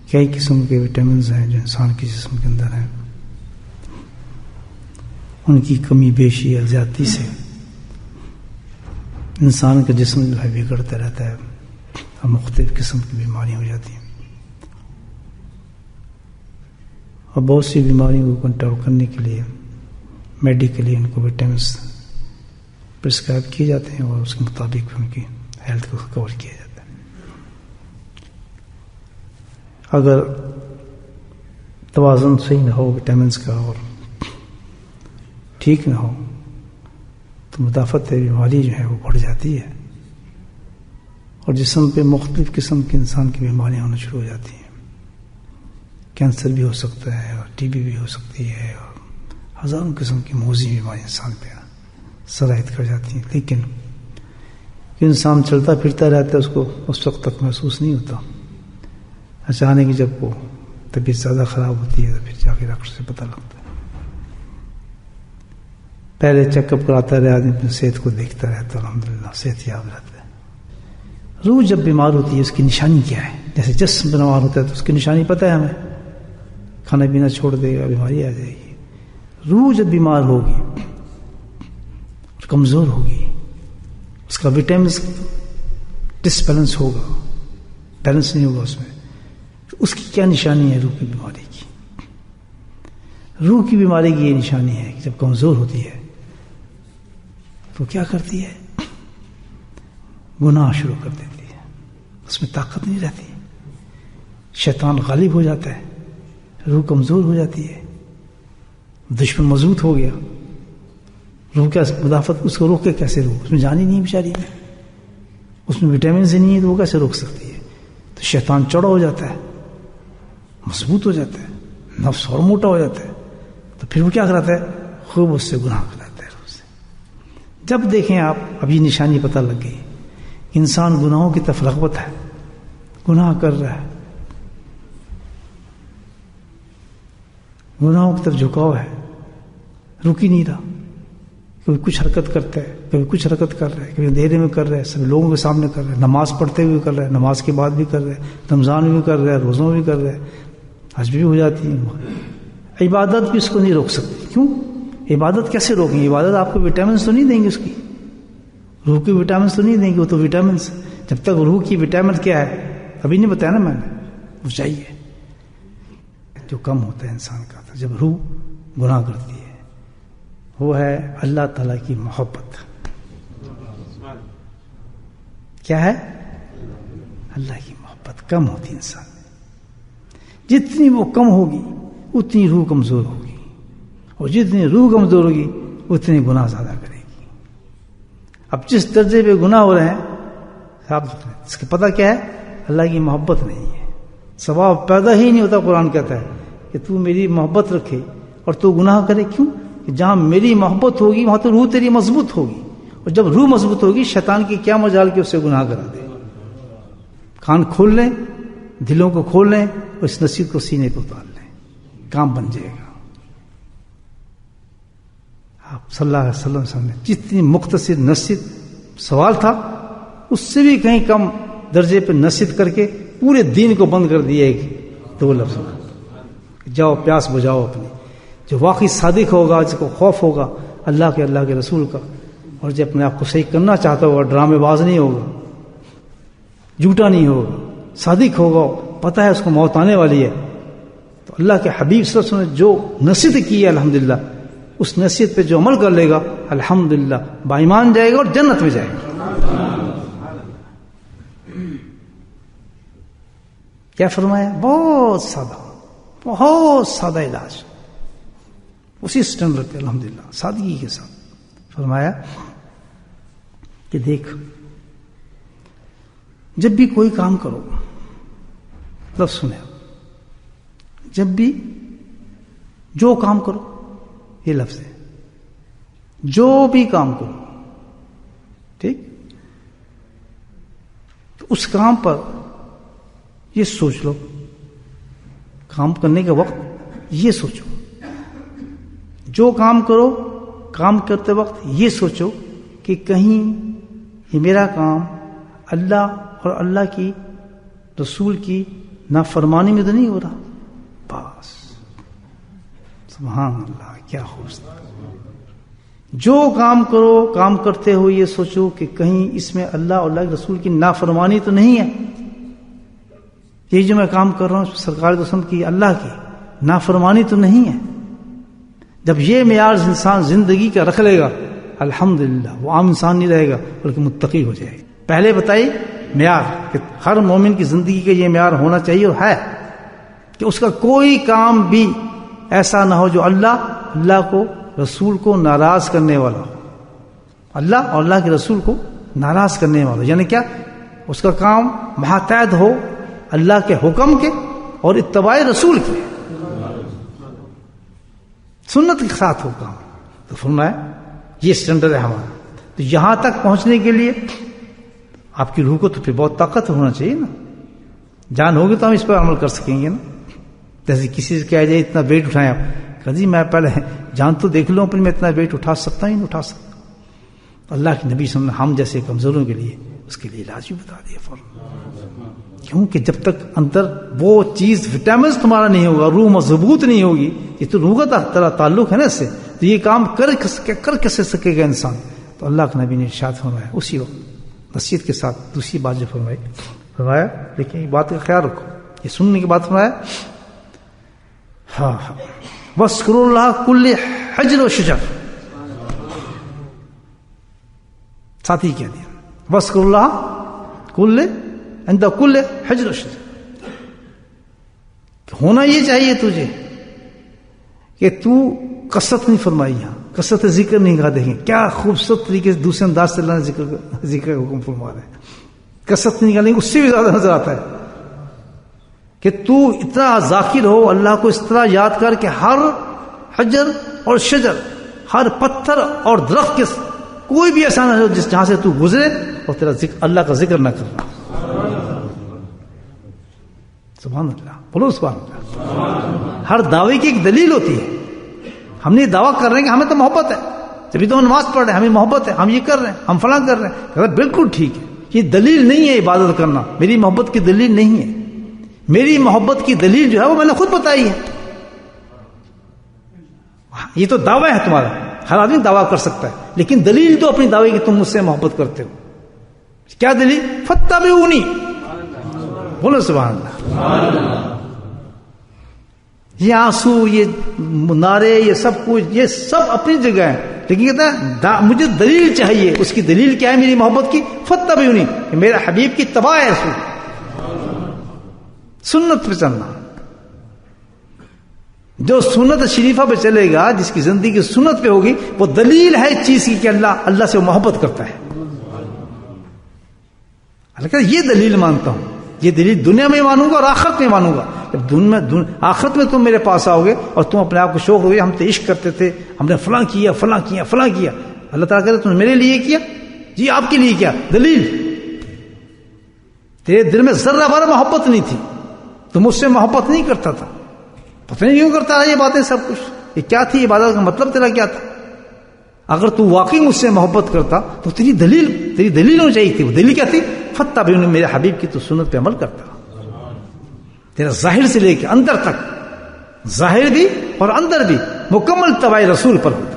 کئی قسم کے وٹامنز ہیں جو انسان کے جسم کے اندر ہیں، ان کی کمی بیشی یا زیادتی سے انسان کا جسم جو ہے بگڑتا رہتا ہے اور مختلف قسم کی بیماریاں ہو جاتی ہیں، اور بہت سی بیماریوں کو کنٹرول کرنے کے لیے میڈیکلی ان کو وٹامنس پرسکرائب کیے جاتے ہیں اور اس کے مطابق ان کی ہیلتھ کو کور کیا جاتا ہے۔ اگر توازن صحیح نہ ہو وٹامنس کا اور ٹھیک نہ ہو تو مدافعت بیماری جو ہے وہ بڑھ جاتی ہے اور جسم پہ مختلف قسم کی انسان کی بیماریاں ہونا شروع ہو جاتی ہیں۔ کینسر بھی ہو سکتا ہے اور ٹی بی بھی ہو سکتی ہے اور ہزاروں قسم کی موذی بیماریاں انسان پہ سرایت کر جاتی ہیں، لیکن انسان چلتا پھرتا رہتا ہے، اس کو اس وقت تک محسوس نہیں ہوتا۔ اچانک جب وہ طبیعت زیادہ خراب ہوتی ہے تو پھر جا کے ڈاکٹر سے پتہ لگتا ہے۔ پہلے چیک اپ کراتا رہے آدمی، اپنی صحت کو دیکھتا رہتا ہے، الحمدللہ صحت یاب رہتا ہے۔ روح جب بیمار ہوتی ہے اس کی نشانی کیا ہے؟ جیسے جسم بیمار ہوتا ہے تو اس کی نشانی پتہ ہے ہمیں، کھانا پینا چھوڑ دے گا، بیماری آ جائے گی۔ روح جب بیمار ہوگی، کمزور ہوگی، اس کا وٹامنس ڈسبیلنس ہوگا، بیلنس نہیں ہوگا اس میں، تو اس کی کیا نشانی ہے روح کی بیماری کی؟ روح کی بیماری کی یہ نشانی ہے کہ جب کمزور ہوتی ہے تو کیا کرتی ہے؟ گناہ شروع کر دیتی ہے، اس میں طاقت نہیں رہتی، شیطان غالب ہو جاتا ہے، روح کمزور ہو جاتی ہے، دشمن مضبوط ہو گیا، روح کیا مدافعت اس کو روکے کیسے روک؟ اس میں جان ہی نہیں بیچاری میں، اس میں وٹامنز ہی نہیں ہے تو وہ کیسے روک سکتی ہے؟ تو شیطان چوڑا ہو جاتا ہے، مضبوط ہو جاتا ہے، نفس اور موٹا ہو جاتا ہے، تو پھر وہ کیا کراتا ہے؟ خوب اس سے گناہ کراتا ہے روح سے۔ جب دیکھیں آپ، اب یہ نشانی پتہ لگ گئی، انسان گناہوں کی طرف رغبت ہے، گناہ کر رہا ہے، گناہوں کی طرف جھکاؤ ہے، رک ہی نہیں رہا، کبھی کچھ حرکت کرتا ہے، کبھی کچھ حرکت کر رہا ہے، کبھی اندھیرے میں کر رہا ہے، سب لوگوں کے سامنے کر رہا ہے، نماز پڑھتے ہوئے کر رہا ہے، نماز کے بعد بھی کر رہا ہے، رمضان میں بھی کر رہا ہے، روزوں میں بھی کر رہا ہے، حج بھی ہو جاتی ہے، عبادت بھی اس کو نہیں روک سکتی۔ کیوں؟ عبادت کیسے روکیں؟ عبادت آپ کو وٹامنس تو نہیں دیں گے، اس کی روح کی وٹامنس تو نہیں دیں گے، وہ تو وٹامنس، جب تک روح کی وٹامن کیا ہے ابھی نہیں بتایا نا میں نے، وہ چاہیے جو کم ہوتا ہے انسان کا جب روح گناہ کرتی ہے، وہ ہے اللہ تعالیٰ کی محبت۔ کیا ہے؟ اللہ کی محبت کم ہوتی انسان میں، جتنی وہ کم ہوگی اتنی روح کمزور ہوگی، اور جتنی روح کمزور ہوگی اتنی گناہ زیادہ کرے گی۔ اب جس درجے پہ گناہ ہو رہے ہیں آپ اس کا پتہ کیا ہے؟ اللہ کی محبت نہیں ہے، ثواب پیدا ہی نہیں ہوتا۔ قرآن کہتا ہے کہ تو میری محبت رکھے اور تو گناہ کرے، کیوں؟ کہ جہاں میری محبت ہوگی وہاں تو روح تیری مضبوط ہوگی، اور جب روح مضبوط ہوگی شیطان کی کیا مجال کہ اس سے گناہ کرا دے۔ کان کھول لیں، دلوں کو کھول لیں اور اس نصیحت کو سینے پہ اتار لیں، کام بن جائے گا۔ آپ صلی اللہ علیہ وسلم نے جتنی مختصر نصیحت سوال تھا اس سے بھی کہیں کم درجے پہ نصیحت کر کے پورے دین کو بند کر دیا ایک دو لفظ، جاؤ پیاس بجھاؤ اپنی۔ جو واقعی صادق ہوگا، جس کو خوف ہوگا اللہ کے رسول کا، اور جو اپنے آپ کو صحیح کرنا چاہتا ہوگا، ڈرامے باز نہیں ہوگا، جھوٹا نہیں ہوگا، صادق ہوگا، پتہ ہے اس کو موت آنے والی ہے، تو اللہ کے حبیب صلی اللہ علیہ وسلم نے جو نصیحت کی ہے الحمدللہ اس نصیحت پہ جو عمل کر لے گا الحمدللہ بائیمان جائے گا اور جنت میں جائے گا۔ کیا فرمایا؟ بہت سادہ علاج، اسی اسٹینڈرڈ پہ الحمدللہ سادگی کے ساتھ فرمایا کہ دیکھ جب بھی کوئی کام کرو، لفظ سنیں، جب بھی جو کام کرو، یہ لفظ ہے، جو بھی کام کرو، ٹھیک، تو اس کام پر یہ سوچ لو، کام کرنے کے وقت یہ سوچو، جو کام کرو کام کرتے وقت یہ سوچو کہ کہیں یہ میرا کام اللہ اور اللہ کی رسول کی نافرمانی میں تو نہیں ہو رہا. بس سبحان اللہ، کیا حسن. جو کام کرو، کام کرتے ہو یہ سوچو کہ کہیں اس میں اللہ اور اللہ کے رسول کی نافرمانی تو نہیں ہے. یہ جو میں کام کر رہا ہوں سرکار دو سم کی، اللہ کی نافرمانی تو نہیں ہے. جب یہ معیار انسان زندگی کا رکھ لے گا، الحمدللہ وہ عام انسان نہیں رہے گا بلکہ متقی ہو جائے گا. پہلے بتائی معیار کہ ہر مومن کی زندگی کا یہ معیار ہونا چاہیے، اور ہے کہ اس کا کوئی کام بھی ایسا نہ ہو جو اللہ کو، رسول کو ناراض کرنے والا ہو. اللہ اور اللہ کے رسول کو ناراض کرنے والا، یعنی کیا؟ اس کا کام ماتحت ہو اللہ کے حکم کے اور اتباع رسول کے، سنت کے ساتھ ہو کام. تو فرمایا یہ اسٹینڈرڈ ہے ہمارا. تو یہاں تک پہنچنے کے لیے آپ کی روح کو تو پھر بہت طاقت ہونا چاہیے نا. جان ہوگی تو ہم اس پر عمل کر سکیں گے نا. جیسے کسی سے کہا جائے اتنا ویٹ اٹھائیں آپ، کہ جی میں پہلے جان تو دیکھ لوں اپنی، میں اتنا ویٹ اٹھا سکتا ہی نہیں اٹھا سکتا. اللہ کے نبی صلی اللہ علیہ وسلم ہم جیسے کمزوروں کے لیے اس کے لیے علاج بھی بتا دیا فوراً. کیونکہ جب تک اندر وہ چیز وٹامنس تمہارا نہیں ہوگا، روح مضبوط نہیں ہوگی، یہ تو روح کا تعلق ہے نا اس سے، تو یہ کام کر کیسے سکے گا انسان. تو اللہ کے نبی نے ارشاد فرمایا اسی وقت نصیحت کے ساتھ دوسری بات جو فرمایا لیکن یہ بات کا خیال رکھو، یہ سننے کی بات فرمایا ہاں وَاذْكُرُوا اللَّهَ كُلِّ حَجْرٍ وَشَجَرٍ. ساتھی کہہ دیا وَاذْكُرُوا اللَّهَ كُلِّ عند كل حجر وشجر. ہونا یہ چاہیے تجھے کہ تو کثرت نہیں فرمائی، یہاں کثرت ذکر نہیں کہا. دیکھیں کیا خوبصورت طریقے سے دوسرے انداز سے اللہ نے ذکر کا حکم فرما رہے ہیں. کثرت نہیں کہا، اس سے بھی زیادہ نظر آتا ہے کہ تو اتنا ذاکر ہو، اللہ کو اس طرح یاد کر کہ ہر حجر اور شجر، ہر پتھر اور درخت کے کوئی بھی ایسا نہ ہو جہاں سے تو گزرے اور تیرا ذکر اللہ کا ذکر نہ کرنا. سبحان اللہ، بولو سبحان اللہ. ہر دعوے کی ایک دلیل ہوتی ہے. ہم نے دعویٰ کر رہے ہیں کہ ہمیں تو محبت ہے، جبھی تو ہم نماز پڑھ رہے ہیں، ہمیں محبت ہے، ہم یہ کر رہے ہیں، ہم فلاں کر رہے ہیں. بالکل ٹھیک ہے، یہ دلیل نہیں ہے عبادت کرنا، میری محبت کی دلیل نہیں ہے. میری محبت کی دلیل جو ہے وہ میں نے خود بتائی ہے. یہ تو دعویٰ ہے تمہارا، ہر آدمی دعویٰ کر سکتا ہے، لیکن دلیل تو اپنی دعوے کی تم مجھ سے محبت کرتے ہو. کیا دلیل؟ فاتبعونی، بولو سبحان اللہ. یہ آنسو، یہ نعرے، یہ سب کچھ، یہ سب اپنی جگہ ہے، لیکن کہتا ہے مجھے دلیل چاہیے. اس کی دلیل کیا ہے میری محبت کی؟ فاتبعونی، کہ میرا حبیب کی اتباع ہے، سنت پہ چلنا. جو سنت شریفہ پہ چلے گا، جس کی زندگی سنت پہ ہوگی، وہ دلیل ہے اس چیز کی کہ اللہ سے محبت کرتا ہے. اللہ یہ دلیل مانتا ہوں، یہ دلیل دنیا میں مانوں گا اور آخرت میں مانوں گا. جب آخرت میں تم میرے پاس آؤ گے اور تم اپنے آپ کو شوق ہوگے ہم تو عشق کرتے تھے، ہم نے فلاں کیا فلاں کیا فلاں کیا، اللہ تعالیٰ کہتے تم نے میرے لیے کیا؟ جی آپ کے لیے کیا؟ دلیل. تیرے دل میں ذرہ بھر محبت نہیں تھی، تم مجھ سے محبت نہیں کرتا تھا. پتہ نہیں کیوں کرتا رہا یہ باتیں سب کچھ. یہ کیا تھی عبادت کا مطلب تیرا کیا تھا؟ اگر تو واقعی مجھ سے محبت کرتا تو تیری دلیل ہونی چاہیے تھی. وہ دلیل کیا تھی؟ فاتبعونی، میرے حبیب کی تو سنت پہ عمل کرتا. تیرا ظاہر سے لے کے اندر تک، ظاہر بھی اور اندر بھی مکمل اتباع رسول پر ہوتا.